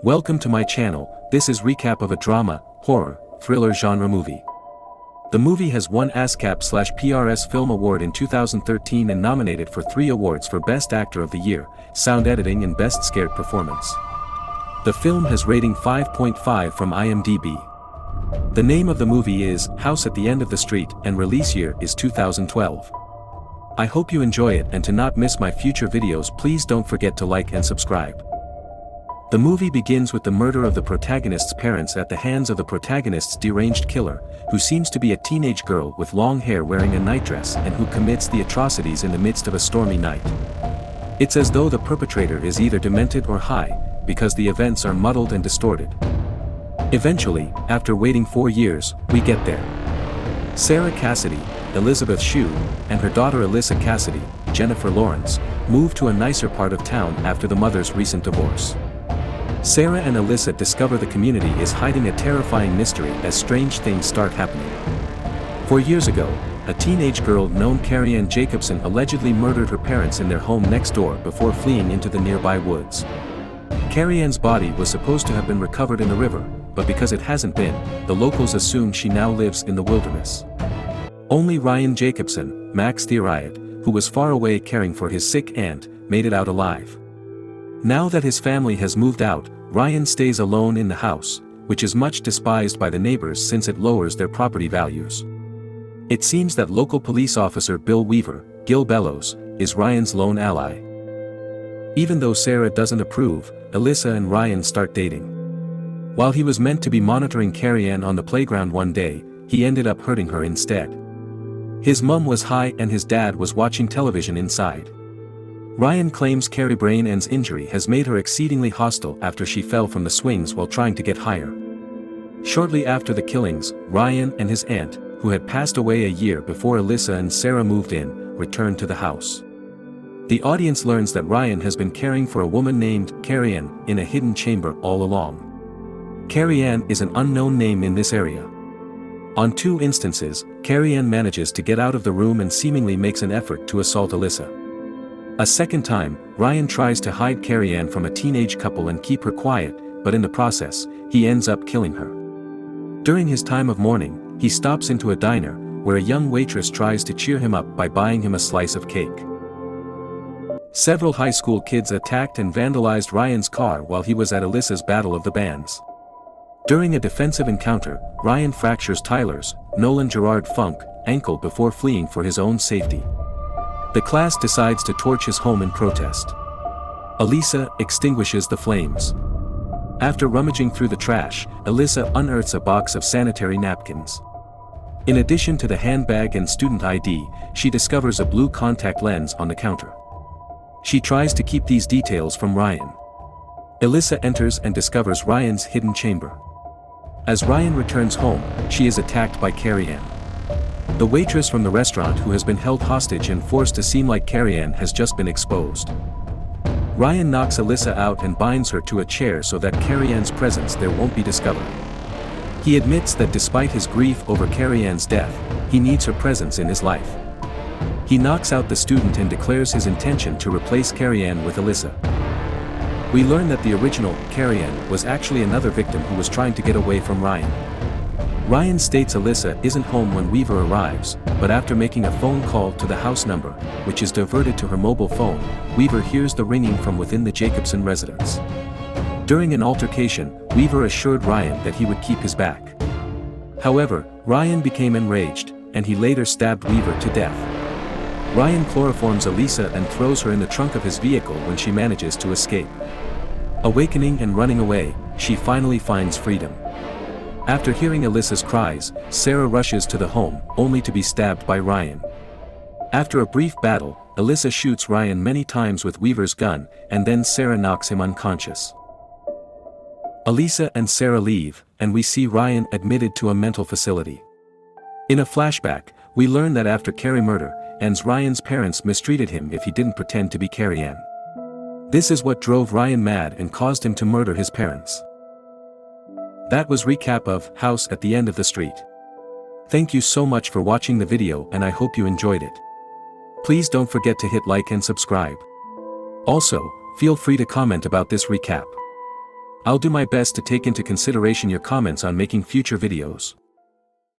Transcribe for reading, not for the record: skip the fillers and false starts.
Welcome to my channel. This is recap of a drama, horror, thriller genre movie. The movie has won ASCAP/PRS Film Award in 2013 and nominated for 3 awards for Best Actor of the Year, Sound Editing and Best Scared Performance. The film has rating 5.5 from IMDb. The name of the movie is House at the End of the Street and release year is 2012. I hope you enjoy it, and to not miss my future videos, please don't forget to like and subscribe. The movie begins with the murder of the protagonist's parents at the hands of the protagonist's deranged killer, who seems to be a teenage girl with long hair wearing a nightdress and who commits the atrocities in the midst of a stormy night. It's as though the perpetrator is either demented or high, because the events are muddled and distorted. Eventually, after waiting 4 years, we get there. Sarah Cassidy, Elisabeth Shue, and her daughter Alyssa Cassidy, Jennifer Lawrence, move to a nicer part of town after the mother's recent divorce. Sarah and Alyssa discover the community is hiding a terrifying mystery as strange things start happening. 4 years ago, a teenage girl named Carrie-Ann Jacobson allegedly murdered her parents in their home next door before fleeing into the nearby woods. Carrie-Ann's body was supposed to have been recovered in the river, but because it hasn't been, the locals assume she now lives in the wilderness. Only Ryan Jacobson, Max Thieriot, who was far away caring for his sick aunt, made it out alive. Now that his family has moved out, Ryan stays alone in the house, which is much despised by the neighbors since it lowers their property values. It seems that local police officer Bill Weaver, Gil Bellows, is Ryan's lone ally. Even though Sarah doesn't approve, Alyssa and Ryan start dating. While he was meant to be monitoring Carrie-Ann on the playground one day, he ended up hurting her instead. His mum was high and his dad was watching television inside. Ryan claims Carrie-Ann's injury has made her exceedingly hostile after she fell from the swings while trying to get higher. Shortly after the killings, Ryan and his aunt, who had passed away a year before Alyssa and Sarah moved in, returned to the house. The audience learns that Ryan has been caring for a woman named Carrie-Ann in a hidden chamber all along. Carrie-Ann is an unknown name in this area. On 2 instances, Carrie-Ann manages to get out of the room and seemingly makes an effort to assault Alyssa. A second time, Ryan tries to hide Carrie-Ann from a teenage couple and keep her quiet, but in the process, he ends up killing her. During his time of mourning, he stops into a diner, where a young waitress tries to cheer him up by buying him a slice of cake. Several high school kids attacked and vandalized Ryan's car while he was at Alyssa's Battle of the Bands. During a defensive encounter, Ryan fractures Tyler's, Nolan Gerard Funk, ankle before fleeing for his own safety. The class decides to torch his home in protest. Alyssa extinguishes the flames. After rummaging through the trash, Alyssa unearths a box of sanitary napkins. In addition to the handbag and student ID, she discovers a blue contact lens on the counter. She tries to keep these details from Ryan. Alyssa enters and discovers Ryan's hidden chamber. As Ryan returns home, she is attacked by Carrie-Ann. The waitress from the restaurant, who has been held hostage and forced to seem like Carrie-Ann, has just been exposed. Ryan knocks Alyssa out and binds her to a chair so that Carrie-Ann's presence there won't be discovered. He admits that despite his grief over Carrie-Ann's death, he needs her presence in his life. He knocks out the student and declares his intention to replace Carrie-Ann with Alyssa. We learn that the original Carrie-Ann was actually another victim who was trying to get away from Ryan. Ryan states Alyssa isn't home when Weaver arrives, but after making a phone call to the house number, which is diverted to her mobile phone, Weaver hears the ringing from within the Jacobson residence. During an altercation, Weaver assured Ryan that he would keep his back. However, Ryan became enraged, and he later stabbed Weaver to death. Ryan chloroforms Alyssa and throws her in the trunk of his vehicle when she manages to escape. Awakening and running away, she finally finds freedom. After hearing Alyssa's cries, Sarah rushes to the home, only to be stabbed by Ryan. After a brief battle, Alyssa shoots Ryan many times with Weaver's gun, and then Sarah knocks him unconscious. Alyssa and Sarah leave, and we see Ryan admitted to a mental facility. In a flashback, we learn that after Carrie murder, Ryan's parents mistreated him if he didn't pretend to be Carrie-Ann. This is what drove Ryan mad and caused him to murder his parents. That was recap of House at the End of the Street. Thank you so much for watching the video, and I hope you enjoyed it. Please don't forget to hit like and subscribe. Also, feel free to comment about this recap. I'll do my best to take into consideration your comments on making future videos.